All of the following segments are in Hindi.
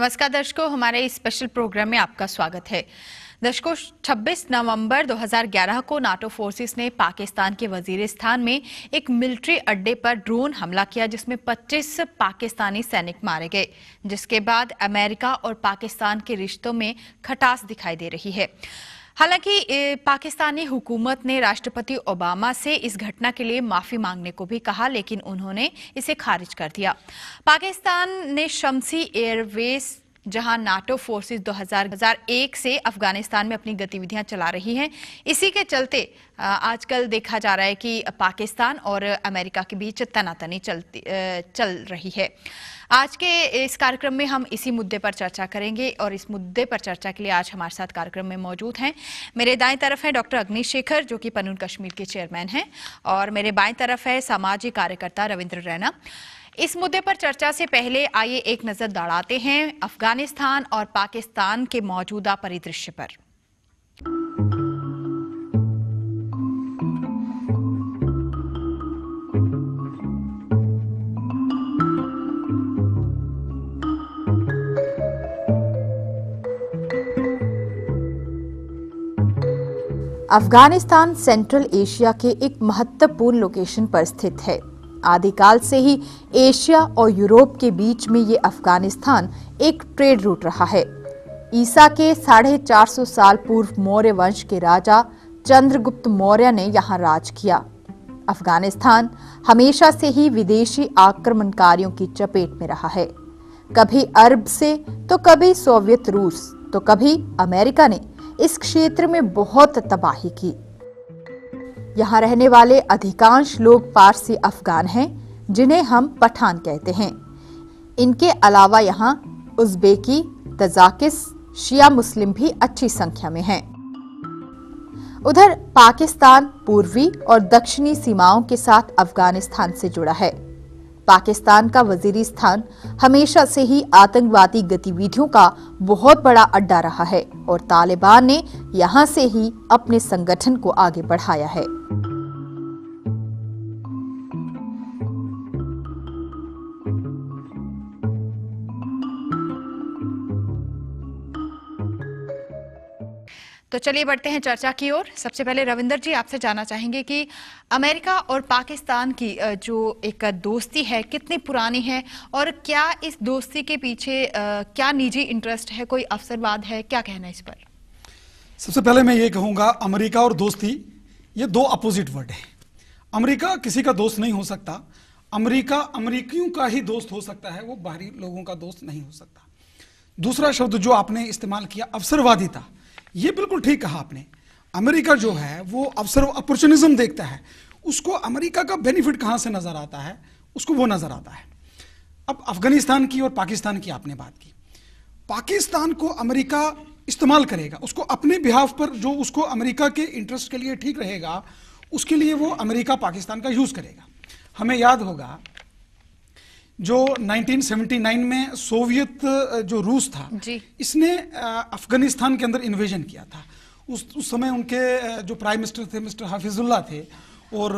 नमस्कार दर्शकों, हमारे इस स्पेशल प्रोग्राम में आपका स्वागत है। दर्शकों, 26 नवंबर 2011 को नाटो फोर्सेस ने पाकिस्तान के वजीरिस्तान में एक मिलिट्री अड्डे पर ड्रोन हमला किया, जिसमें 25 पाकिस्तानी सैनिक मारे गए, जिसके बाद अमेरिका और पाकिस्तान के रिश्तों में खटास दिखाई दे रही है। हालांकि पाकिस्तानी हुकूमत ने राष्ट्रपति ओबामा से इस घटना के लिए माफी मांगने को भी कहा, लेकिन उन्होंने इसे खारिज कर दिया। पाकिस्तान ने शम्सी एयरवेज, जहां नाटो फोर्सेस 2001 से अफगानिस्तान में अपनी गतिविधियां चला रही हैं, इसी के चलते आजकल देखा जा रहा है कि पाकिस्तान और अमेरिका के बीच तनातनी चल रही है। आज के इस कार्यक्रम में हम इसी मुद्दे पर चर्चा करेंगे और इस मुद्दे पर चर्चा के लिए आज हमारे साथ कार्यक्रम में मौजूद हैं। मेरे दाएं तरफ है डॉक्टर अग्निशेखर, जो कि पनून कश्मीर के चेयरमैन हैं, और मेरे बाएं तरफ है सामाजिक कार्यकर्ता रविंद्र रैना। इस मुद्दे पर चर्चा से पहले आइए एक नजर दौड़ाते हैं अफगानिस्तान और पाकिस्तान के मौजूदा परिदृश्य पर। अफगानिस्तान सेंट्रल एशिया के एक महत्वपूर्ण लोकेशन पर स्थित है। आदिकाल से ही एशिया और यूरोप के बीच में ये अफगानिस्तान एक ट्रेड रूट रहा है। ईसा के 450 साल पूर्व मौर्य वंश के राजा चंद्रगुप्त मौर्य ने यहाँ राज किया। अफगानिस्तान हमेशा से ही विदेशी आक्रमणकारियों की चपेट में रहा है। कभी अरब से, तो कभी सोवियत रूस, तो कभी अमेरिका ने इस क्षेत्र में बहुत तबाही की। यहाँ रहने वाले अधिकांश लोग पारसी अफगान हैं, जिन्हें हम पठान कहते हैं। इनके अलावा यहाँ उज़्बेकी, तजाकिस, शिया मुस्लिम भी अच्छी संख्या में हैं। उधर पाकिस्तान पूर्वी और दक्षिणी सीमाओं के साथ अफगानिस्तान से जुड़ा है। पाकिस्तान का वजीरिस्तान हमेशा से ही आतंकवादी गतिविधियों का बहुत बड़ा अड्डा रहा है और तालिबान ने यहां से ही अपने संगठन को आगे बढ़ाया है। तो चलिए बढ़ते हैं चर्चा की ओर। सबसे पहले रविंदर जी, आपसे जानना चाहेंगे कि अमेरिका और पाकिस्तान की जो एक दोस्ती है, कितनी पुरानी है और क्या इस दोस्ती के पीछे क्या निजी इंटरेस्ट है, कोई अवसरवाद है, क्या कहना है इस पर? सबसे पहले मैं ये कहूंगा, अमेरिका और दोस्ती ये दो अपोजिट वर्ड है। अमेरिका किसी का दोस्त नहीं हो सकता। अमेरिका अमेरिकियों का ही दोस्त हो सकता है, वो बाहरी लोगों का दोस्त नहीं हो सकता। दूसरा शब्द जो आपने इस्तेमाल किया, अवसरवादिता, ये बिल्कुल ठीक कहा आपने। अमेरिका जो है वो अवसर, अपॉर्चुनिज्म देखता है। उसको अमेरिका का बेनिफिट कहां से नजर आता है, उसको वो नजर आता है। अब अफगानिस्तान की और पाकिस्तान की आपने बात की। पाकिस्तान को अमेरिका इस्तेमाल करेगा, उसको अपने बिहाफ पर जो उसको अमेरिका के इंटरेस्ट के लिए ठीक रहेगा, उसके लिए वो अमेरिका पाकिस्तान का यूज करेगा। हमें याद होगा जो 1979 में सोवियत जो रूस था, इसने अफगानिस्तान के अंदर इन्वेजन किया था। उस समय उनके जो प्राइम मिनिस्टर थे मिस्टर हफीजुल्लाह थे, और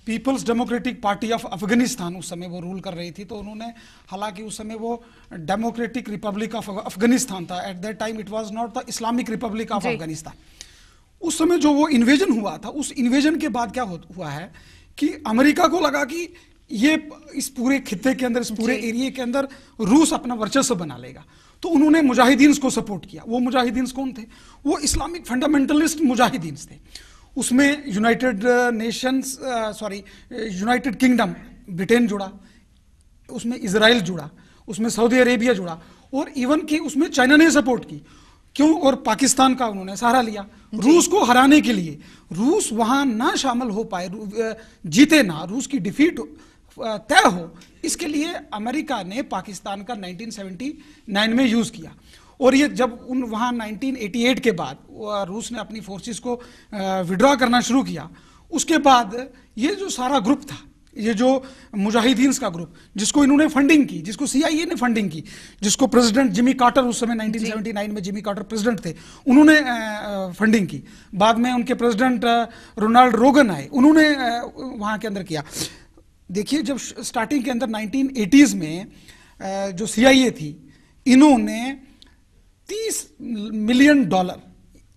people's democratic party of Afghanistan उस समय वो रूल कर रही थी। तो उन्होंने, हालांकि उस समय वो डेमोक्रेटिक रिपब्लिक ऑफ अफगानिस्तान था, at that time it was not the Islamic Republic of Afghanistan. उस समय जो वो इन्वेजन हुआ था, उस इन्वेजन के बाद क्या हुआ है कि अमेरिका को लगा कि ये इस पूरे खित्ते के अंदर, इस पूरे एरिया के अंदर रूस अपना वर्चस्व बना लेगा। तो उन्होंने मुजाहिदीन को सपोर्ट किया। वो मुजाहिदीन कौन थे? वो इस्लामिक फंडामेंटलिस्ट मुजाहिदीन थे। उसमें यूनाइटेड किंगडम ब्रिटेन जुड़ा, उसमें इजराइल जुड़ा, उसमें सऊदी अरेबिया जुड़ा, और इवन कि उसमें चाइना ने सपोर्ट की। क्यों? और पाकिस्तान का उन्होंने सहारा लिया रूस को हराने के लिए। रूस वहां ना शामिल हो पाए, जीते ना, रूस की डिफीट तय हो, इसके लिए अमेरिका ने पाकिस्तान का 1979 में यूज किया। और ये जब वहां 1988 के बाद रूस ने अपनी फोर्सेस को विड्रॉ करना शुरू किया, उसके बाद ये जो सारा ग्रुप था, ये जो मुजाहिदीन का ग्रुप, जिसको इन्होंने फंडिंग की, जिसको CIA ने फंडिंग की, जिसको प्रेसिडेंट जिमी कार्टर, उस समय 1979 में जिमी कार्टर प्रेसिडेंट थे, उन्होंने फंडिंग की। बाद में उनके प्रेसिडेंट रोनाल्ड रोगन आए, उन्होंने वहां के अंदर किया। देखिए, जब स्टार्टिंग के अंदर 1980s में जो CIA थी, इन्होंने $30 मिलियन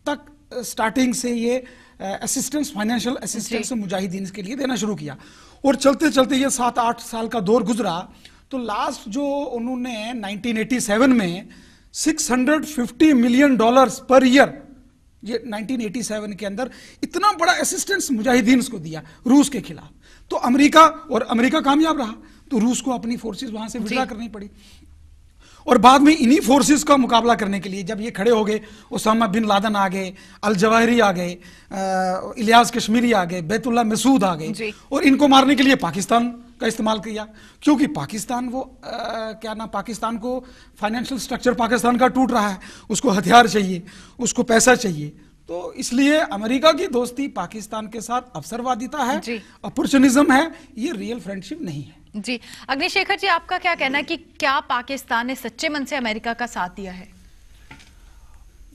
तक स्टार्टिंग से ये असिस्टेंस, फाइनेंशियल असिस्टेंस मुजाहिदीन के लिए देना शुरू किया। और चलते चलते ये 7-8 साल का दौर गुजरा, तो लास्ट जो उन्होंने 1987 में $650 मिलियन पर ईयर, ये 1987 के अंदर इतना बड़ा असिस्टेंस मुजाहिदीन को दिया रूस के खिलाफ। तो अमेरिका कामयाब रहा, तो रूस को अपनी फोर्सेस वहां से विड्रॉ करनी पड़ी। और बाद में इन्हीं फोर्सेस का मुकाबला करने के लिए जब ये खड़े हो गए, ओसामा बिन लादेन आ गए, अल जवाहिरी आ गए, इलियास कश्मीरी आ गए, बैतुल्ला मसूद आ गए, और इनको मारने के लिए पाकिस्तान का इस्तेमाल किया। क्योंकि पाकिस्तान पाकिस्तान को फाइनेंशियल स्ट्रक्चर पाकिस्तान का टूट रहा है, उसको हथियार चाहिए, उसको पैसा चाहिए। तो इसलिए अमेरिका की दोस्ती पाकिस्तान के साथ अवसरवादिता है, अपॉर्चुनिज्म है, ये रियल फ्रेंडशिप नहीं है। जी, अग्निशेखर जी, आपका क्या कहना है कि क्या पाकिस्तान ने सच्चे मन से अमेरिका का साथ दिया है?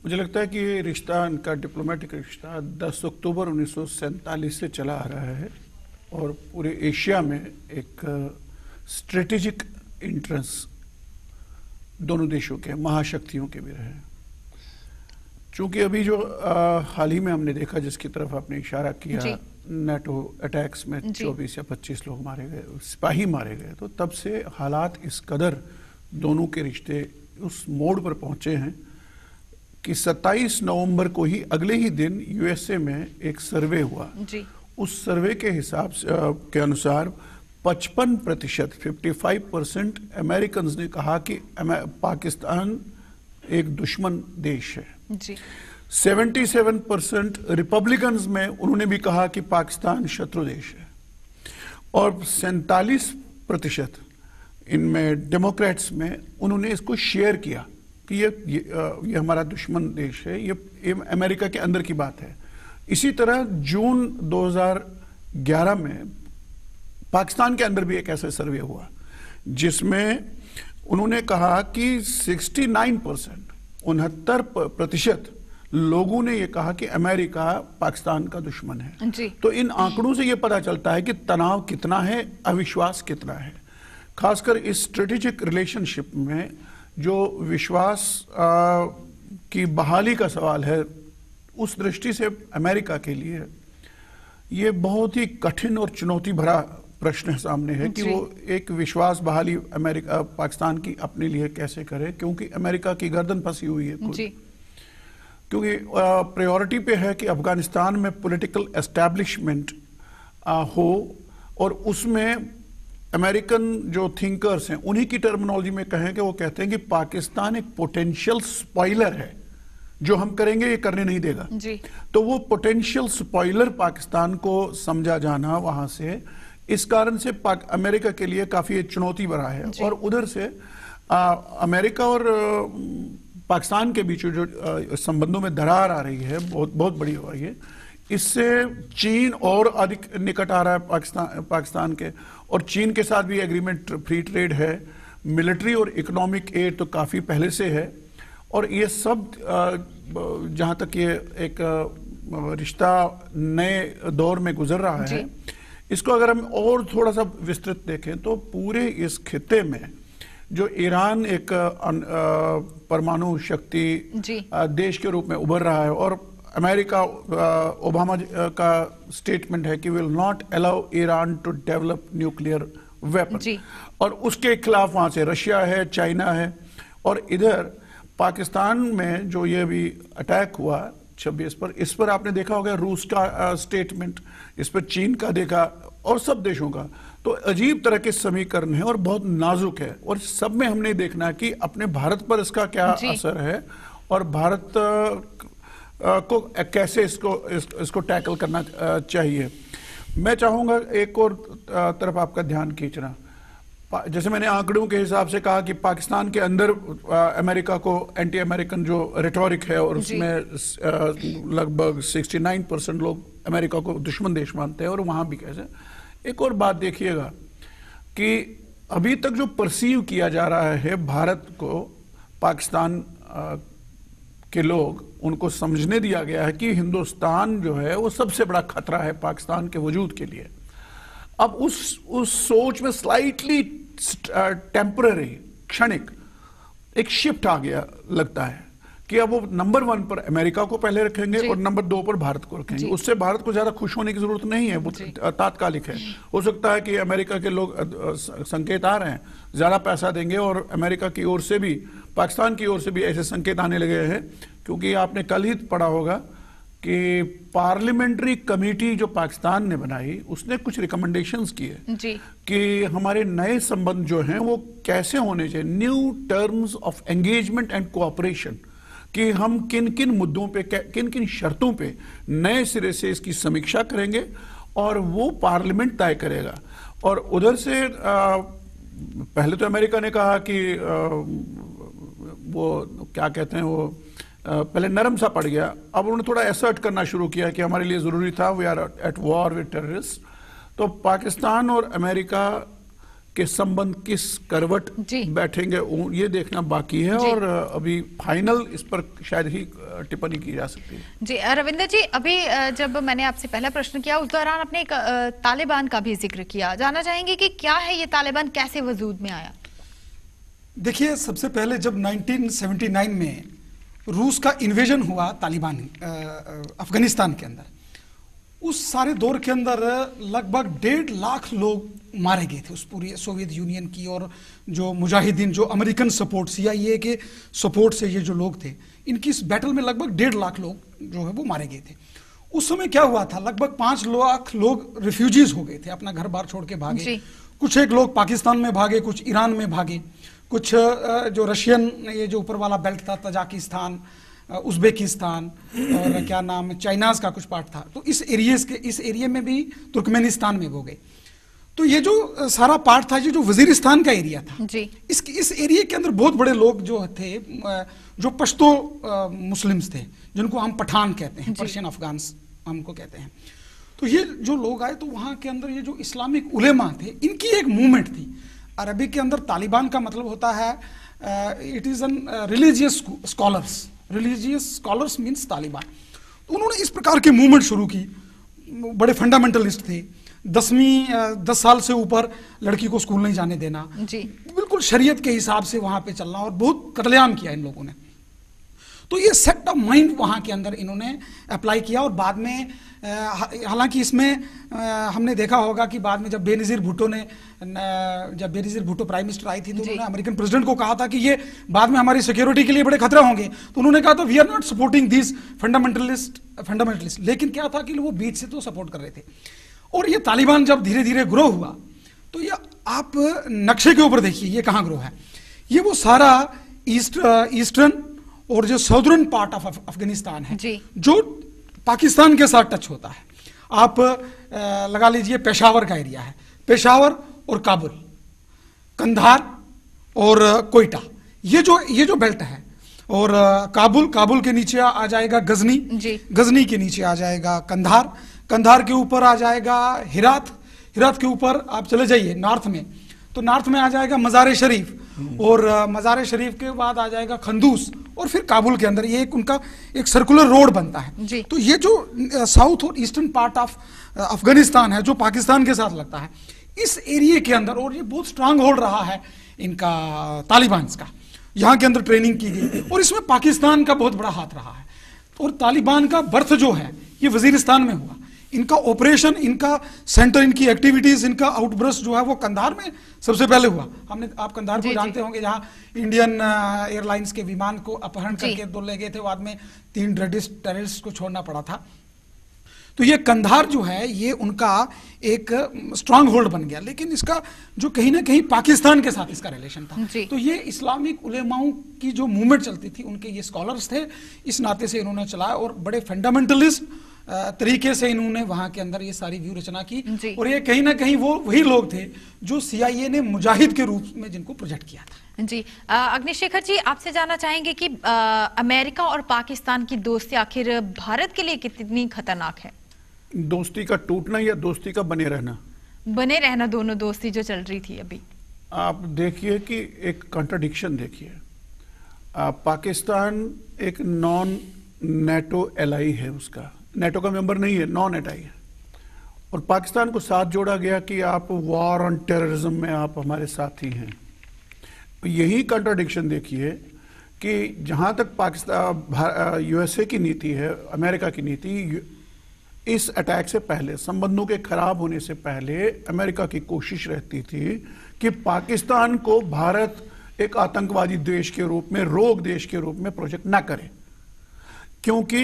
मुझे लगता है कि ये रिश्ता, इनका डिप्लोमेटिक रिश्ता 10 अक्टूबर 1947 से चला आ रहा है और पूरे एशिया में एक स्ट्रेटेजिक इंटरेस्ट दोनों देशों के, महाशक्तियों के भी रहे। चूंकि अभी जो हाल ही में हमने देखा, जिसकी तरफ आपने इशारा किया, नेटो अटैक्स में 24 या 25 लोग मारे गए, सिपाही मारे गए, तो तब से हालात इस कदर दोनों के रिश्ते उस मोड़ पर पहुंचे हैं कि 27 नवंबर को ही, अगले ही दिन यूएसए में एक सर्वे हुआ। उस सर्वे के हिसाब से के अनुसार 55%, 55% अमेरिकन ने कहा कि पाकिस्तान एक दुश्मन देश है। 77% रिपब्लिकन्स में उन्होंने भी कहा कि पाकिस्तान शत्रु देश है, और 47% इनमें डेमोक्रेट्स में उन्होंने इसको शेयर किया कि ये हमारा दुश्मन देश है, ये अमेरिका के अंदर की बात है। इसी तरह जून 2011 में पाकिस्तान के अंदर भी एक ऐसा सर्वे हुआ जिसमें उन्होंने कहा कि 69% लोगों ने यह कहा कि अमेरिका पाकिस्तान का दुश्मन है। तो इन आंकड़ों से यह पता चलता है कि तनाव कितना है, अविश्वास कितना है। खासकर इस स्ट्रेटेजिक रिलेशनशिप में जो विश्वास की बहाली का सवाल है, उस दृष्टि से अमेरिका के लिए यह बहुत ही कठिन और चुनौती भरा प्रश्न सामने है कि वो एक विश्वास बहाली अमेरिका पाकिस्तान की अपने लिए कैसे करे, क्योंकि अमेरिका की गर्दन फंसी हुई है। क्योंकि प्रायोरिटी पे है कि अफगानिस्तान में पॉलिटिकल एस्टैब्लिशमेंट हो, और उसमें अमेरिकन जो थिंकर्स हैं, उन्हीं की टर्मिनोलॉजी में कहें कि वो कहते हैं कि पाकिस्तान एक पोटेंशियल स्पॉइलर है, जो हम करेंगे ये करने नहीं देगा। तो वो पोटेंशियल स्पॉइलर पाकिस्तान को समझा जाना वहां से, इस कारण से अमेरिका के लिए काफी चुनौती भरा है। और उधर से अमेरिका और पाकिस्तान के बीच जो संबंधों में दरार आ रही है, बहुत बड़ी हो रही है। इससे चीन और अधिक निकट आ रहा है पाकिस्तान के, और चीन के साथ भी एग्रीमेंट, फ्री ट्रेड है, मिलिट्री और इकोनॉमिक एड तो काफी पहले से है। और ये सब जहां तक ये एक रिश्ता नए दौर में गुजर रहा है, इसको अगर हम और थोड़ा सा विस्तृत देखें तो पूरे इस खित्ते में जो ईरान एक परमाणु शक्ति देश के रूप में उभर रहा है, और अमेरिका, ओबामा का स्टेटमेंट है कि will not allow Iran to develop nuclear weapon, और उसके खिलाफ वहां से रशिया है, चाइना है। और इधर पाकिस्तान में जो ये भी अटैक हुआ 26 पर, इस पर आपने देखा होगा रूस का स्टेटमेंट, इस पर चीन का देखा, और सब देशों का। तो अजीब तरह के समीकरण है और बहुत नाजुक है, और सब में हमने देखना कि अपने भारत पर इसका क्या असर है, और भारत को कैसे इसको टैकल करना चाहिए। मैं चाहूंगा एक और तरफ आपका ध्यान खींचना। जैसे मैंने आंकड़ों के हिसाब से कहा कि पाकिस्तान के अंदर अमेरिका को एंटी अमेरिकन जो रेटोरिक है, और उसमें लगभग 69% लोग अमेरिका को दुश्मन देश मानते हैं, और वहां भी कैसे। एक और बात देखिएगा कि अभी तक जो परसीव किया जा रहा है भारत को, पाकिस्तान के लोग, उनको समझने दिया गया है कि हिंदुस्तान जो है वो सबसे बड़ा खतरा है पाकिस्तान के वजूद के लिए। अब उस सोच में स्लाइटली टेम्पररी, क्षणिक एक शिफ्ट आ गया लगता है कि अब वो नंबर 1 पर अमेरिका को पहले रखेंगे और नंबर 2 पर भारत को रखेंगे। उससे भारत को ज्यादा खुश होने की जरूरत नहीं है, वो तात्कालिक है। हो सकता है कि अमेरिका के लोग संकेत आ रहे हैं, ज्यादा पैसा देंगे, और अमेरिका की ओर से भी, पाकिस्तान की ओर से भी ऐसे संकेत आने लगे हैं, क्योंकि आपने कल ही पढ़ा होगा कि पार्लियामेंट्री कमेटी जो पाकिस्तान ने बनाई उसने कुछ रिकमेंडेशंस किए कि हमारे नए संबंध जो हैं वो कैसे होने चाहिए, new terms of engagement and cooperation, कि हम किन किन मुद्दों पे, किन किन शर्तों पे नए सिरे से इसकी समीक्षा करेंगे और वो पार्लियामेंट तय करेगा। और उधर से पहले तो अमेरिका ने कहा कि वो क्या कहते हैं, वो पहले नरम सा पड़ गया, अब उन्होंने थोड़ा एसर्ट करना शुरू किया कि हमारे लिए जरूरी था, we are at war with terrorist. तो पाकिस्तान और अमेरिका के संबंध किस करवट बैठेंगे ये देखना बाकी है, और अभी फाइनल इस पर शायद ही टिप्पणी की जा सकती है। जी रविंदर जी, अभी जब मैंने आपसे पहला प्रश्न किया उस दौरान आपने एक तालिबान का भी जिक्र किया, जानना चाहेंगे कि क्या है ये तालिबान, कैसे वजूद में आया? देखिए, सबसे पहले जब 1979 में रूस का इन्वेजन हुआ तालिबान अफगानिस्तान के अंदर, उस सारे दौर के अंदर लगभग 1.5 लाख लोग मारे गए थे उस पूरी सोवियत यूनियन की, और जो मुजाहिदीन, जो अमेरिकन सपोर्ट, CIA के सपोर्ट से ये जो लोग थे, इनकी इस बैटल में लगभग 1.5 लाख लोग जो है वो मारे गए थे। उस समय क्या हुआ था, लगभग 5 लाख लोग रिफ्यूजीज हो गए थे, अपना घर बार छोड़ के भागे। कुछ एक लोग पाकिस्तान में भागे, कुछ ईरान में भागे, कुछ जो रशियन, ये जो ऊपर वाला बेल्ट था, तजाकिस्तान, उज्बेकिस्तान और क्या नाम, चाइनाज का कुछ पार्ट था, तो इस एरिया में भी, तुर्कमेनिस्तान में हो गए। तो ये जो सारा पार्ट था, ये जो वजीरिस्तान का एरिया था जी, इस एरिया के अंदर बहुत बड़े लोग जो थे, जो पश्तो मुस्लिम्स थे, जिनको हम पठान कहते हैं, पर्शियन अफगान्स हमको कहते हैं। तो ये जो लोग आए, तो वहाँ के अंदर ये जो इस्लामिक उलेमा थे, इनकी एक मूवमेंट थी। अरबी के अंदर तालिबान का मतलब होता है, it is an religious scholars means Taliban. तो उन्होंने इस प्रकार की मूवमेंट शुरू की, बड़े फंडामेंटलिस्ट थे, 10 साल से ऊपर लड़की को स्कूल नहीं जाने देना जी, बिल्कुल शरीयत के हिसाब से वहां पे चलना, और बहुत कत्लेआम किया इन लोगों ने। तो ये सेट ऑफ माइंड वहां के अंदर इन्होंने अप्लाई किया, और बाद में हालांकि इसमें हमने देखा होगा कि बाद में जब Benazir Bhutto prime minister I थी, तो उन्होंने अमेरिकन प्रेसिडेंट को कहा था कि ये बाद में हमारी सिक्योरिटी के लिए बड़े खतरे होंगे, तो उन्होंने कहा था we are not supporting this fundamentalist. लेकिन क्या था कि वो बीच से तो सपोर्ट कर रहे थे। और ये तालिबान जब धीरे धीरे ग्रो हुआ, तो ये आप नक्शे के ऊपर देखिए ये कहाँ ग्रो है, ये वो सारा ईस्टर्न और जो साउदर्न पार्ट ऑफ अफगानिस्तान है, जो पाकिस्तान के साथ टच होता है। आप लगा लीजिए पेशावर का एरिया है, पेशावर और काबुल, कंधार और कोयटा, ये जो बेल्ट है, और काबुल के नीचे आ जाएगा गजनी, गजनी के नीचे आ जाएगा कंधार, कंधार के ऊपर आ जाएगा हिरात के ऊपर आप चले जाइए नॉर्थ में, तो नॉर्थ में आ जाएगा मज़ार शरीफ, और मज़ार शरीफ के बाद आ जाएगा खंदूस, और फिर काबुल के अंदर ये उनका एक सर्कुलर रोड बनता है। तो ये जो साउथ और ईस्टर्न पार्ट ऑफ अफगानिस्तान है, जो पाकिस्तान के साथ लगता है, इस एरिया के अंदर, और ये बहुत स्ट्रांग होल्ड रहा है इनका तालिबान का, यहाँ के अंदर ट्रेनिंग की गई, और इसमें पाकिस्तान का बहुत बड़ा हाथ रहा है। और तालिबान का बर्थ जो है ये वजीरिस्तान में हुआ, इनका ऑपरेशन, इनका सेंटर, इनकी एक्टिविटीज, इनका आउटब्रस्ट जो है वो कंधार में सबसे पहले हुआ। आप कंधार को जानते होंगे, जहां इंडियन एयरलाइंस के विमान को अपहरण करके 2 ले गए थे, बाद में 3 टेररिस्ट को छोड़ना पड़ा था। तो ये कंधार जो है ये उनका एक स्ट्रांग होल्ड बन गया, लेकिन इसका जो कहीं ना कहीं पाकिस्तान के साथ इसका रिलेशन था। तो ये इस्लामिक उलेमाओं की जो मूवमेंट चलती थी, उनके ये स्कॉलर्स थे, इस नाते से इन्होंने चलाया, और बड़े फंडामेंटलिस्ट तरीके से इन्होंने वहां के अंदर ये सारी व्यू रचना की। और ये कहीं ना कहीं वही लोग थे जो CIA ने मुजाहिद के रूप में जिनको प्रोजेक्ट किया था। जी अग्निशेखर जी, आपसे जानना चाहेंगे कि अमेरिका और पाकिस्तान की दोस्ती आखिर भारत के लिए कितनी खतरनाक है? दोस्ती का टूटना या दोस्ती का बने रहना? बने रहना, दोनों दोस्ती जो चल रही थी अभी। आप देखिए कि एक कॉन्ट्रडिक्शन देखिए, पाकिस्तान एक नॉन नेटो एलाई है, उसका नेटो का मेंबर नहीं है, नॉन एटाई है, और पाकिस्तान को साथ जोड़ा गया कि आप वॉर ऑन टेररिज्म में आप हमारे साथी हैं। यही कंट्राडिक्शन देखिए कि जहां तक पाकिस्तान यूएसए की नीति है, अमेरिका की नीति, इस अटैक से पहले, संबंधों के खराब होने से पहले अमेरिका की कोशिश रहती थी कि पाकिस्तान को भारत एक आतंकवादी देश के रूप में, रोग देश के रूप में प्रोजेक्ट ना करे, क्योंकि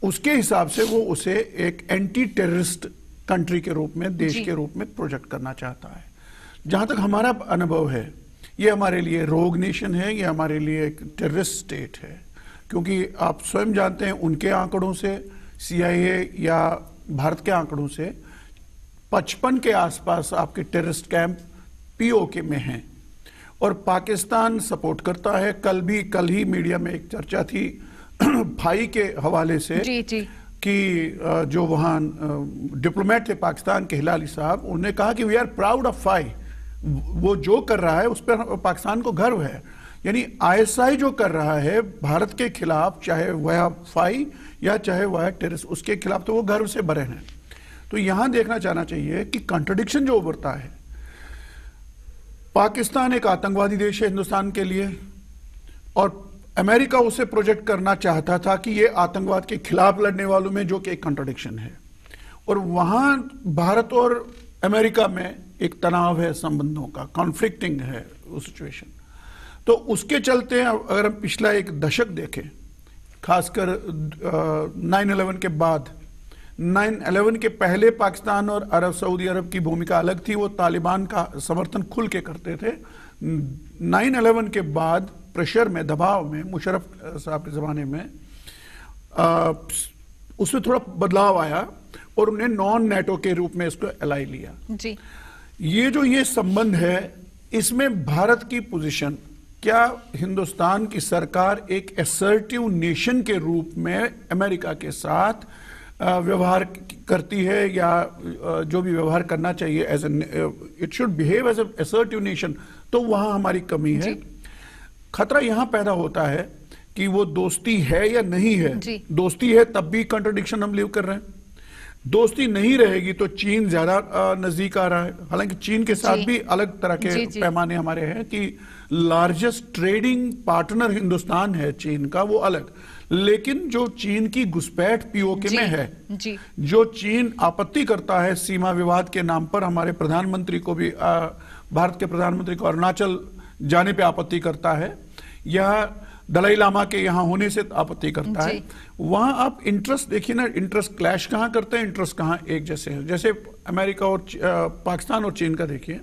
उसके हिसाब से वो उसे एक एंटी टेररिस्ट कंट्री के रूप में, देश के रूप में प्रोजेक्ट करना चाहता है। जहां तक हमारा अनुभव है, ये हमारे लिए रोग नेशन है, ये हमारे लिए एक टेररिस्ट स्टेट है, क्योंकि आप स्वयं जानते हैं उनके आंकड़ों से, CIA या भारत के आंकड़ों से 55 के आसपास आपके टेररिस्ट कैंप POK में हैं और पाकिस्तान सपोर्ट करता है। कल ही मीडिया में एक चर्चा थी फाई के हवाले से कि जो वहां डिप्लोमेट थे पाकिस्तान के, हिलाली साहब, उन्होंने कहा कि वी आर प्राउड ऑफ फाई, वो जो कर रहा है उस पर पाकिस्तान को गर्व है। यानी ISI जो कर रहा है भारत के खिलाफ, चाहे वह फाई या चाहे वह टेररिस्ट, उसके खिलाफ तो वो गर्व से भरे हैं। तो यहां देखना चाहना चाहिए कि कॉन्ट्रडिक्शन जो उभरता है, पाकिस्तान एक आतंकवादी देश है हिंदुस्तान के लिए, और अमेरिका उसे प्रोजेक्ट करना चाहता था कि ये आतंकवाद के खिलाफ लड़ने वालों में, जो कि एक कॉन्ट्रडिक्शन है। और वहां भारत और अमेरिका में एक तनाव है, संबंधों का कॉन्फ्लिक्टिंग है वो सिचुएशन। तो उसके चलते अगर हम पिछला एक दशक देखें, खासकर 9/11 के बाद, 9/11 के पहले पाकिस्तान और सऊदी अरब की भूमिका अलग थी, वो तालिबान का समर्थन खुल के करते थे। 9/11 के बाद प्रेशर में, दबाव में, मुशर्रफ साहब के जमाने में उसमें थोड़ा बदलाव आया और उन्हें नॉन नेटो के रूप में इसको एलाई लिया जी। ये संबंध है, इसमें भारत की पोजीशन, क्या हिंदुस्तान की सरकार एक असर्टिव नेशन के रूप में अमेरिका के साथ व्यवहार करती है, या जो भी व्यवहार करना चाहिए as it should behave as assertive nation, तो वहां हमारी कमी है। खतरा यहां पैदा होता है कि वो दोस्ती है या नहीं है। दोस्ती है तब भी कंट्रडिक्शन हम लिव कर रहे हैं, दोस्ती नहीं रहेगी तो चीन ज्यादा नजदीक आ रहा है। हालांकि चीन के साथ भी अलग तरह के पैमाने हमारे हैं कि लार्जेस्ट ट्रेडिंग पार्टनर हिंदुस्तान है चीन का, वो अलग, लेकिन जो चीन की घुसपैठ POK में है, जो चीन आपत्ति करता है सीमा विवाद के नाम पर, हमारे प्रधानमंत्री को भी, भारत के प्रधानमंत्री को अरुणाचल जाने पे आपत्ति करता है, या दलाई लामा के यहां होने से आपत्ति करता है, वहां आप इंटरेस्ट देखिए ना, इंटरेस्ट क्लैश कहां करते हैं, इंटरेस्ट कहां एक जैसे है। जैसे अमेरिका और पाकिस्तान और चीन का देखिए,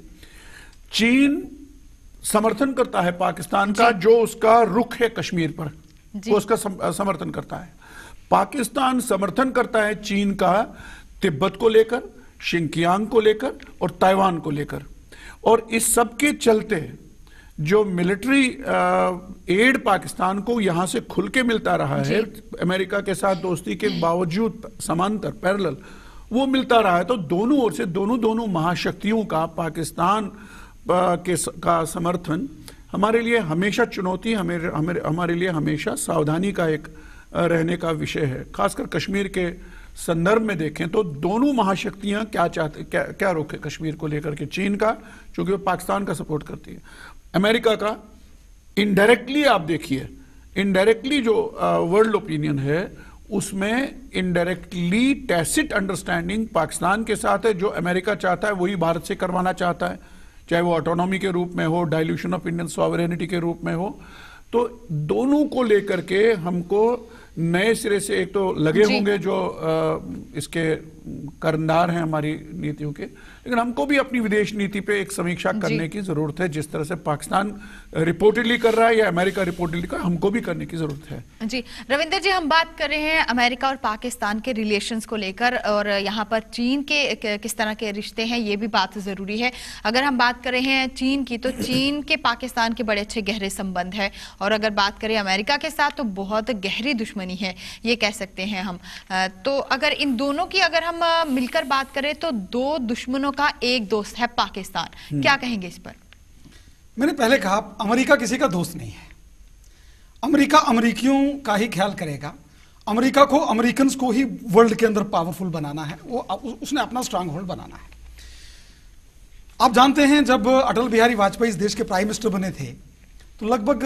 चीन समर्थन करता है पाकिस्तान का, जो उसका रुख है कश्मीर पर, वो उसका समर्थन करता है। पाकिस्तान समर्थन करता है चीन का तिब्बत को लेकर, शिंकियांग को लेकर और ताइवान को लेकर। और इस सब के चलते जो मिलिट्री एड पाकिस्तान को यहां से खुल के मिलता रहा है, अमेरिका के साथ दोस्ती के बावजूद, समांतर, पैरेलल, वो मिलता रहा है। तो दोनों ओर से दोनों महाशक्तियों का पाकिस्तान का समर्थन हमारे लिए हमेशा चुनौती, हमारे लिए हमेशा सावधानी का एक रहने का विषय है। खासकर कश्मीर के संदर्भ में देखें तो दोनों महाशक्तियां क्या चाहते, क्या रुख है कश्मीर को लेकर के, चीन का, क्योंकि वो पाकिस्तान का सपोर्ट करती है, अमेरिका का इनडायरेक्टली, आप देखिए इनडायरेक्टली जो वर्ल्ड ओपिनियन है उसमें इनडायरेक्टली टैसिट अंडरस्टैंडिंग पाकिस्तान के साथ है। जो अमेरिका चाहता है वही भारत से करवाना चाहता है, चाहे वो ऑटोनॉमी के रूप में हो, डाइल्यूशन ऑफ इंडियन सॉवरेनिटी के रूप में हो। तो दोनों को लेकर के हमको नए सिरे से, एक तो लगे होंगे जो इसके करंदार हैं हमारी नीतियों के, लेकिन हमको भी अपनी विदेश नीति पे एक समीक्षा करने की जरूरत है। जिस तरह से पाकिस्तान रिपोर्टेडली कर रहा है या अमेरिका रिपोर्टेडली कर रहा है, हमको भी करने की जरूरत है। जी रविंदर जी, हम बात कर रहे हैं अमेरिका और पाकिस्तान के रिलेशंस को लेकर, और यहाँ पर चीन के किस तरह के रिश्ते हैं, ये भी बात जरूरी है। अगर हम बात कर रहे हैं चीन की, तो चीन के पाकिस्तान के बड़े अच्छे गहरे संबंध है, और अगर बात करें अमेरिका के साथ तो बहुत गहरी दुश्मनी है, ये कह सकते हैं हम। तो अगर इन दोनों की अगर हम मिलकर बात करें तो दो दुश्मनों का एक दोस्त है पाकिस्तान, क्या कहेंगे इस पर? मैंने पहले कहा अमेरिका किसी का दोस्त नहीं है, अमेरिका अमेरिकियों का ही ख्याल करेगा। अमेरिका को, अमेरिकन्स को ही वर्ल्ड के अंदर पावरफुल बनाना है, वो उसने अपना स्ट्रांग होल्ड बनाना है। आप जानते हैं जब अटल बिहारी वाजपेयी इस देश के प्राइम मिनिस्टर बने थे तो लगभग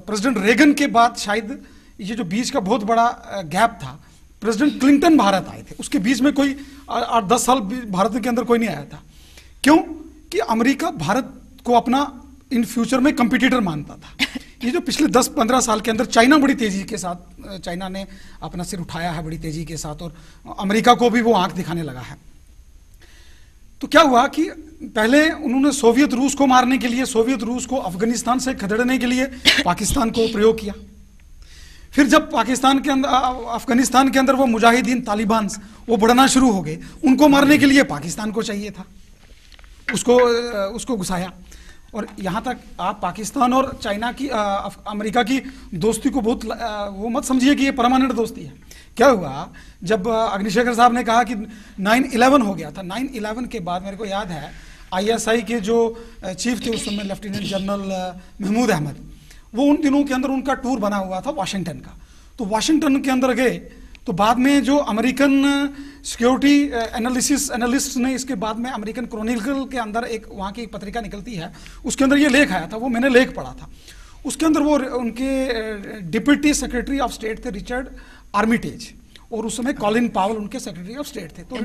प्रेसिडेंट रेगन के बाद शायद ये जो बीच का बहुत बड़ा गैप था, प्रेसिडेंट क्लिंटन भारत आए थे, उसके बीच में कोई 8-10 साल भारत के अंदर कोई नहीं आया था। क्यों? कि अमेरिका भारत को अपना इन फ्यूचर में कंपटीटर मानता था। ये जो पिछले 10-15 साल के अंदर चाइना बड़ी तेजी के साथ, चाइना ने अपना सिर उठाया है बड़ी तेजी के साथ, और अमेरिका को भी वो आंख दिखाने लगा है। तो क्या हुआ कि पहले उन्होंने सोवियत रूस को मारने के लिए, सोवियत रूस को अफगानिस्तान से खदेड़ने के लिए पाकिस्तान को प्रयोग किया। फिर जब पाकिस्तान के अंदर, अफगानिस्तान के अंदर वो मुजाहिदीन तालिबान वो बढ़ना शुरू हो गए, उनको मारने के लिए पाकिस्तान को चाहिए था, उसको घुसाया। और यहाँ तक आप पाकिस्तान और चाइना की, अमेरिका की दोस्ती को बहुत वो मत समझिए कि ये परमानेंट दोस्ती है। क्या हुआ, जब अग्निशेखर साहब ने कहा कि 9/11 हो गया था, 9/11 के बाद मेरे को याद है ISI के जो चीफ थे उस समय लेफ्टिनेंट जनरल महमूद अहमद, वो उन दिनों के अंदर उनका टूर बना हुआ था वाशिंगटन का। तो वाशिंगटन के अंदर गए, तो बाद में जो अमेरिकन सिक्योरिटी एनालिस्ट ने, इसके बाद में अमेरिकन क्रॉनिकल के अंदर एक वहाँ की एक पत्रिका निकलती है, उसके अंदर ये लेख आया था, वो मैंने लेख पढ़ा था। उसके अंदर वो उनके डिप्टी सेक्रेटरी ऑफ स्टेट थे रिचर्ड आर्मिटेज, और उस समय कॉलिन पावल उनके सेक्रेटरी ऑफ स्टेट थे। तो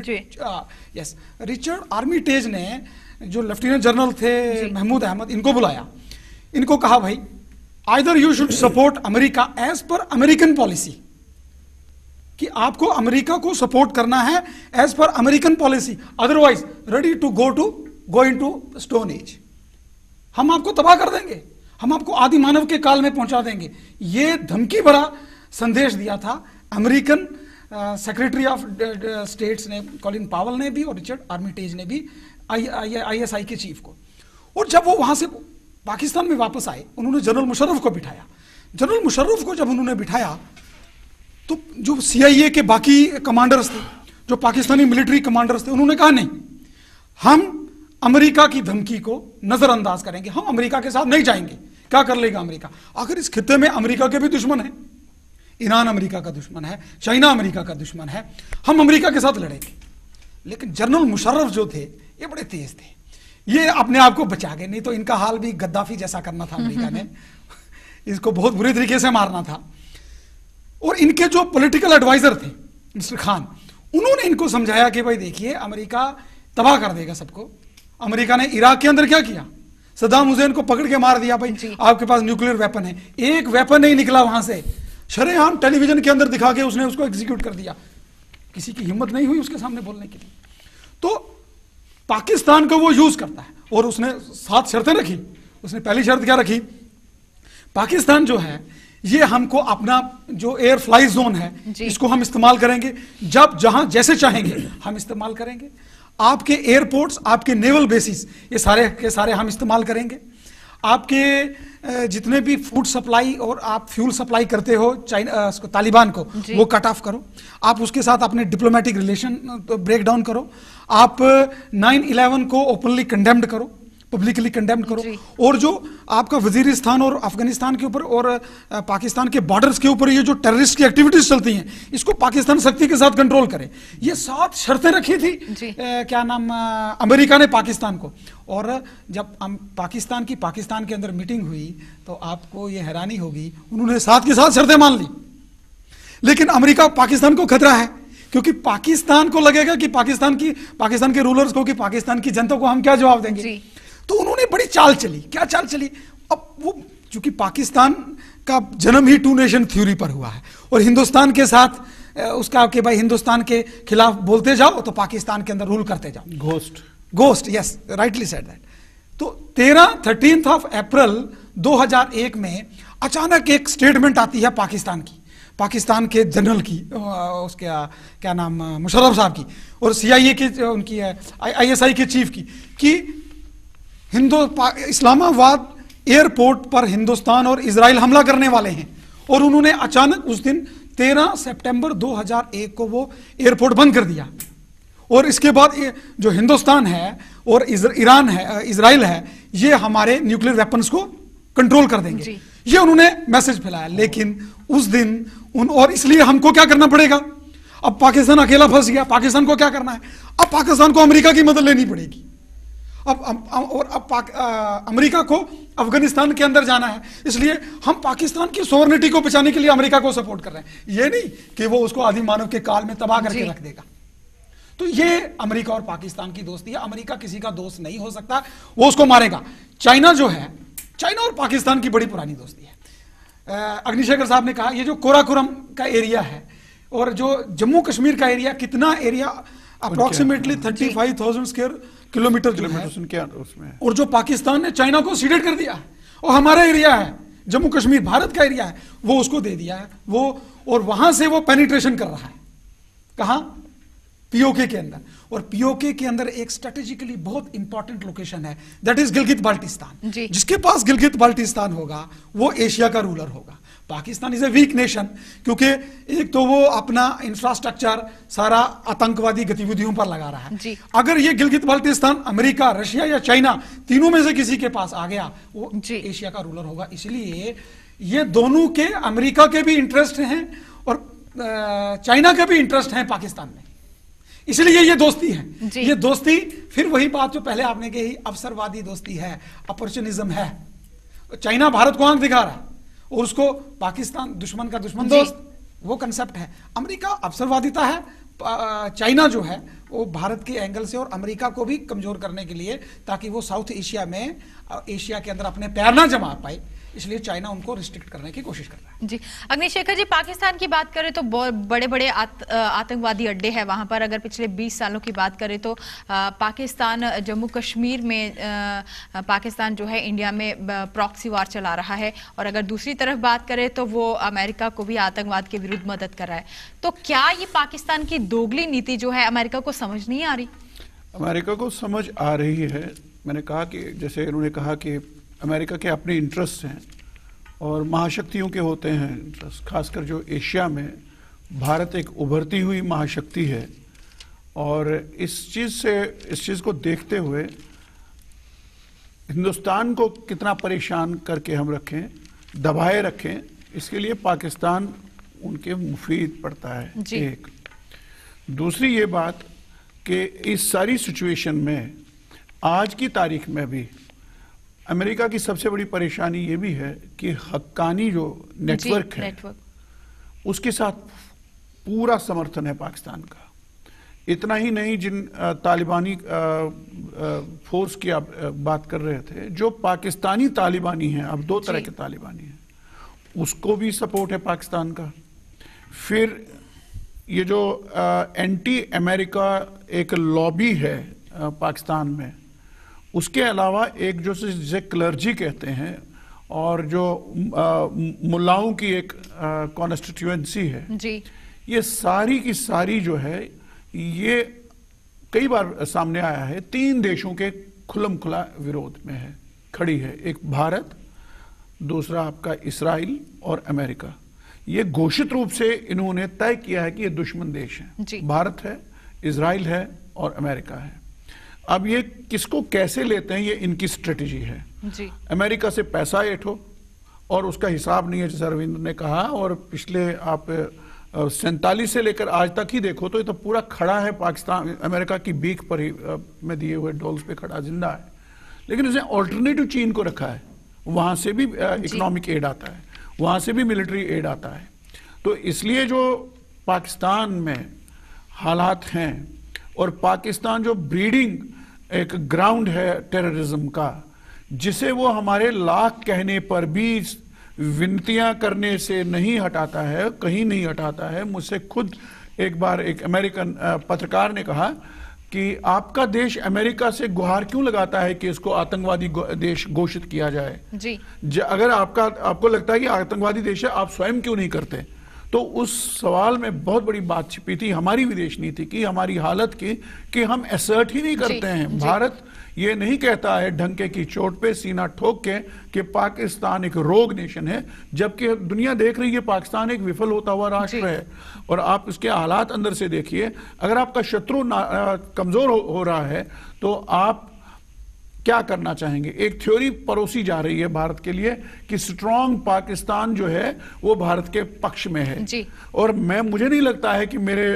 यस, रिचर्ड आर्मिटेज ने जो लेफ्टिनेंट जनरल थे महमूद अहमद, इनको बुलाया, इनको कहा भाई either you should support America as per American policy, कि आपको अमेरिका को सपोर्ट करना है as per American policy, otherwise ready to go into stone age, हम आपको तबाह कर देंगे, हम आपको आदि मानव के काल में पहुंचा देंगे। ये धमकी भरा संदेश दिया था अमेरिकन सेक्रेटरी ऑफ स्टेट्स ने, कॉलिन पावल ने भी और रिचर्ड आर्मिटेज ने भी, ISI के चीफ को। और जब वो वहां से पाकिस्तान में वापस आए, उन्होंने जनरल मुशर्रफ को बिठाया। जनरल मुशर्रफ को जब उन्होंने बिठाया, तो जो CIA के बाकी कमांडर्स थे, जो पाकिस्तानी मिलिट्री कमांडर्स थे, उन्होंने कहा नहीं, हम अमेरिका की धमकी को नजरअंदाज करेंगे, हम अमेरिका के साथ नहीं जाएंगे। क्या कर लेगा अमेरिका? आखिर इस खित्ते में अमेरिका के भी दुश्मन है, ईरान अमेरिका का दुश्मन है, चाइना अमेरिका का दुश्मन है, हम अमेरिका के साथ लड़ेंगे। लेकिन जनरल मुशर्रफ जो थे, ये बड़े तेज थे, ये अपने आप को बचा गए, नहीं तो इनका हाल भी गद्दाफी जैसा करना था अमेरिका ने, इसको बहुत बुरी तरीके से मारना था। और इनके जो पॉलिटिकल एडवाइजर थे मिस्टर खान, उन्होंने इनको समझाया कि भाई देखिए, अमेरिका तबाह कर देगा सबको। अमेरिका ने इराक के अंदर क्या किया, सद्दाम हुसैन को पकड़ के मार दिया, भाई आपके पास न्यूक्लियर वेपन है। एक वेपन नहीं निकला वहां से, शरेआम टेलीविजन के अंदर दिखा के उसने उसको एग्जीक्यूट कर दिया। किसी की हिम्मत नहीं हुई उसके सामने बोलने के लिए। तो पाकिस्तान को वो यूज करता है, और उसने 7 शर्तें रखी। उसने पहली शर्त क्या रखी, पाकिस्तान जो है ये हमको अपना जो एयर फ्लाई जोन है इसको हम इस्तेमाल करेंगे, जब जहां जैसे चाहेंगे हम इस्तेमाल करेंगे। आपके एयरपोर्ट्स, आपके नेवल बेसिस, ये सारे के सारे हम इस्तेमाल करेंगे। आपके जितने भी फूड सप्लाई और आप फ्यूल सप्लाई करते हो चाइना तालिबान को, वो कट ऑफ करो। आप उसके साथ अपने डिप्लोमेटिक रिलेशन ब्रेक डाउन करो। आप 9/11 को ओपनली कंडेम्ड करो, पब्लिकली कंडेम्ड करो। और जो आपका वजीरिस्तान और अफगानिस्तान के ऊपर और पाकिस्तान के बॉर्डर्स के ऊपर ये जो टेररिस्ट की एक्टिविटीज चलती हैं, इसको पाकिस्तान सख्ती के साथ कंट्रोल करे। ये 7 शर्तें रखी थी क्या नाम अमेरिका ने पाकिस्तान को। और जब पाकिस्तान के अंदर मीटिंग हुई तो आपको ये हैरानी होगी, उन्होंने 7 की 7 शर्तें मान ली। लेकिन अमेरिका पाकिस्तान को खतरा है, क्योंकि पाकिस्तान को लगेगा कि पाकिस्तान के रूलर्स को कि पाकिस्तान की जनता को हम क्या जवाब देंगे। तो उन्होंने बड़ी चाल चली। क्या चाल चली? अब वो चूंकि पाकिस्तान का जन्म ही 2 नेशन थ्योरी पर हुआ है, और हिंदुस्तान के साथ उसका कि भाई हिंदुस्तान के खिलाफ बोलते जाओ तो पाकिस्तान के अंदर रूल करते जाओ। Ghost, yes, rightly said that. तो 13 अप्रैल 2001 में अचानक एक स्टेटमेंट आती है पाकिस्तान के जनरल की, उसके क्या नाम मुशर्रफ साहब की, और CIA की उनकी ISI के चीफ की, कि इस्लामाबाद एयरपोर्ट पर हिंदुस्तान और इजराइल हमला करने वाले हैं। और उन्होंने अचानक उस दिन 13 सितंबर 2001 को वो एयरपोर्ट बंद कर दिया। और इसके बाद जो हिंदुस्तान है और इजराइल है, ये हमारे न्यूक्लियर वेपन्स को कंट्रोल कर देंगे, ये उन्होंने मैसेज फैलाया। लेकिन उस दिन और इसलिए हमको क्या करना पड़ेगा, अब पाकिस्तान अकेला फंस गया, पाकिस्तान को क्या करना है, अब पाकिस्तान को अमेरिका की मदद लेनी पड़ेगी। अमेरिका को अफगानिस्तान के अंदर जाना है, इसलिए हम पाकिस्तान की सोवरेनिटी को बचाने के लिए अमेरिका को सपोर्ट कर रहे हैं। ये नहीं कि वो उसको आदि मानव के काल में तबाह करके रख देगा। तो ये अमेरिका और पाकिस्तान की दोस्ती है। अमेरिका किसी का दोस्त नहीं हो सकता, वो उसको मारेगा। चाइना जो है, चाइना और पाकिस्तान की बड़ी पुरानी दोस्ती है। अग्निशेखर साहब ने कहा ये जो कोराकुरम का एरिया है और जो जम्मू कश्मीर का एरिया, कितना एरिया अप्रोक्सीमेटली 35,000 स्क्वायर किलोमीटर जो है उसमें, और जो पाकिस्तान ने चाइना को सीडेड कर दिया है और हमारा एरिया है जम्मू कश्मीर, भारत का एरिया है, वो उसको दे दिया है वो, और वहां से वो पेनिट्रेशन कर रहा है। कहां? पीओके के अंदर। और पीओके के अंदर एक स्ट्रेटेजिकली बहुत इंपॉर्टेंट लोकेशन है, दैट इज गिलगित बाल्टिस्तान। जिसके पास गिलगित बाल्टिस्तान होगा वो एशिया का रूलर होगा। Pakistan is a weak nation, क्योंकि एक तो वो अपना इंफ्रास्ट्रक्चर सारा आतंकवादी गतिविधियों पर लगा रहा है। अगर ये गिलगित बाल्टिस्तान अमेरिका, रशिया या चाइना तीनों में से किसी के पास आ गया, वो एशिया का रूलर होगा। इसलिए ये दोनों के, अमेरिका के भी इंटरेस्ट हैं और चाइना के भी इंटरेस्ट हैं पाकिस्तान में, इसलिए ये दोस्ती है। ये दोस्ती फिर वही बात जो पहले आपने कही, अवसरवादी दोस्ती है, अपॉर्चुनिज्म है। चाइना भारत को आंख दिखा रहा है और उसको पाकिस्तान दुश्मन का दुश्मन दोस्त, वो कंसेप्ट है। अमेरिका अवसरवादिता है, चाइना जो है वो भारत के एंगल से और अमेरिका को भी कमजोर करने के लिए, ताकि वो साउथ एशिया में, एशिया के अंदर अपने पैर ना जमा पाए, इसलिए चाइना उनको रिस्ट्रिक्ट करने की कोशिश कर रहा है। जी अग्निशेखर जी, पाकिस्तान की बात करें तो बड़े बड़े आतंकवादी अड्डे हैं वहां पर। अगर पिछले 20 सालों की बात करें तो पाकिस्तान जम्मू कश्मीर में, पाकिस्तान जो है इंडिया में प्रॉक्सी वार चला रहा है, और अगर दूसरी तरफ बात करें तो वो अमेरिका को भी आतंकवाद के विरुद्ध मदद कर रहा है। तो क्या ये पाकिस्तान की दोगली नीति जो है अमेरिका को समझ नहीं आ रही? अमेरिका को समझ आ रही है। मैंने कहा कि जैसे इन्होंने कहा कि अमेरिका के अपने इंटरेस्ट हैं और महाशक्तियों के होते हैं इंटरेस्ट, खासकर जो एशिया में भारत एक उभरती हुई महाशक्ति है, और इस चीज़ को देखते हुए हिंदुस्तान को कितना परेशान करके हम रखें, दबाए रखें, इसके लिए पाकिस्तान उनके मुफीद पड़ता है। एक दूसरी ये बात कि इस सारी सिचुएशन में आज की तारीख में भी अमेरिका की सबसे बड़ी परेशानी ये भी है कि हक्कानी जो नेटवर्क है उसके साथ पूरा समर्थन है पाकिस्तान का। इतना ही नहीं, जिन तालिबानी फोर्स की आप बात कर रहे थे, जो पाकिस्तानी तालिबानी हैं, अब दो तरह के तालिबानी हैं, उसको भी सपोर्ट है पाकिस्तान का। फिर ये जो एंटी अमेरिका एक लॉबी है पाकिस्तान में, उसके अलावा एक जो जिसे क्लर्जी कहते हैं और जो मुल्लाओं की एक कॉन्स्टिट्यूएंसी है जी, ये सारी की सारी जो है ये कई बार सामने आया है, 3 देशों के खुल्लम खुला विरोध में है, खड़ी है। एक भारत, दूसरा आपका इस्राइल और अमेरिका। ये घोषित रूप से इन्होंने तय किया है कि ये दुश्मन देश हैं। भारत है, इस्राइल है और अमेरिका है। अब ये किसको कैसे लेते हैं, ये इनकी स्ट्रेटेजी है जी। अमेरिका से पैसा एठो और उसका हिसाब नहीं है, जैसा रविंद्र ने कहा। और पिछले आप 47 से लेकर आज तक ही देखो तो ये तो पूरा खड़ा है पाकिस्तान, अमेरिका की बीक पर ही में दिए हुए डॉल्स पे खड़ा जिंदा है। लेकिन इसने ऑल्टरनेटिव चीन को रखा है, वहां से भी इकोनॉमिक एड आता है, वहां से भी मिलिट्री एड आता है। तो इसलिए जो पाकिस्तान में हालात हैं, और पाकिस्तान जो ब्रीडिंग एक ग्राउंड है टेररिज्म का, जिसे वो हमारे लाख कहने पर भी विनतियां करने से नहीं हटाता है, कहीं नहीं हटाता है। मुझसे खुद एक बार एक अमेरिकन पत्रकार ने कहा कि आपका देश अमेरिका से गुहार क्यों लगाता है कि इसको आतंकवादी देश घोषित किया जाए जी। अगर आपको लगता है कि आतंकवादी देश है, आप स्वयं क्यों नहीं करते? तो उस सवाल में बहुत बड़ी बात छिपी थी हमारी विदेश नीति की, हमारी हालत की, कि हम असर्ट ही नहीं करते हैं। भारत ये नहीं कहता है ढंके की चोट पे सीना ठोक के कि पाकिस्तान एक रोग नेशन है, जबकि दुनिया देख रही है पाकिस्तान एक विफल होता हुआ राष्ट्र है। और आप इसके हालात अंदर से देखिए, अगर आपका शत्रु कमजोर हो रहा है तो आप क्या करना चाहेंगे। एक थ्योरी परोसी जा रही है भारत के लिए कि स्ट्रांग पाकिस्तान जो है वो भारत के पक्ष में है जी। और मुझे नहीं लगता है कि मेरे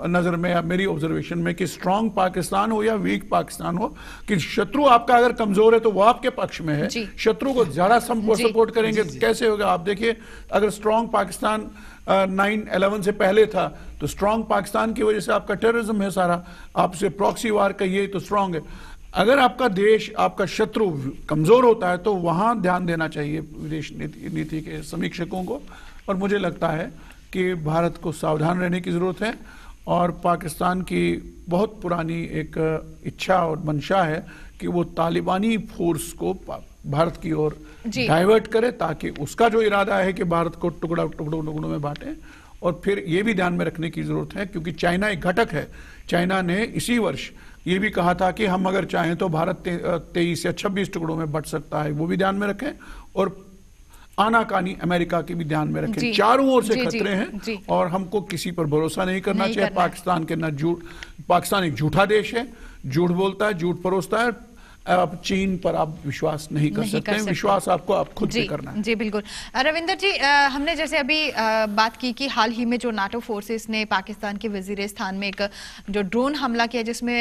नजर में या मेरी ऑब्जर्वेशन में कि स्ट्रांग पाकिस्तान हो या वीक पाकिस्तान हो, कि शत्रु आपका अगर कमजोर है तो वो आपके पक्ष में है, शत्रु को ज्यादा सपोर्ट करेंगे तो कैसे होगा। आप देखिए, अगर स्ट्रांग पाकिस्तान 9/11 से पहले था तो स्ट्रांग पाकिस्तान की वजह से आपका टेररिज्म है सारा, आपसे प्रॉक्सी वार कहिए तो स्ट्रांग है। अगर आपका देश, आपका शत्रु कमजोर होता है तो वहां ध्यान देना चाहिए विदेश नीति के समीक्षकों को। और मुझे लगता है कि भारत को सावधान रहने की जरूरत है और पाकिस्तान की बहुत पुरानी एक इच्छा और मंशा है कि वो तालिबानी फोर्स को भारत की ओर डाइवर्ट करे, ताकि उसका जो इरादा है कि भारत को टुकड़ों में बांटे। और फिर ये भी ध्यान में रखने की जरूरत है क्योंकि चाइना एक घटक है। चाइना ने इसी वर्ष ये भी कहा था कि हम अगर चाहें तो भारत 23 या 26 टुकड़ों में बंट सकता है, वो भी ध्यान में रखें। और आनाकानी अमेरिका की भी ध्यान में रखें। चारों ओर से खतरे हैं और हमको किसी पर भरोसा नहीं करना चाहिए। पाकिस्तान के ना झूठ, पाकिस्तान एक झूठा देश है, झूठ बोलता है, झूठ परोसता है। आप चीन पर आप विश्वास नहीं कर सकते हैं, विश्वास आपको आप खुद से करना है। जी बिल्कुल। रविंदर जी, हमने जैसे अभी बात की कि हाल ही में जो नाटो फोर्सेस ने पाकिस्तान के वजीरिस्तान में एक जो ड्रोन हमला किया जिसमें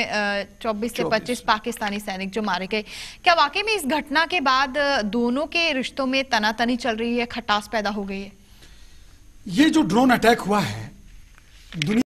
24 से 25 पाकिस्तानी सैनिक जो मारे गए, क्या वाकई में इस घटना के बाद दोनों के रिश्तों में तनातनी चल रही है, खटास पैदा हो गई है? ये जो ड्रोन अटैक हुआ है, दुनिया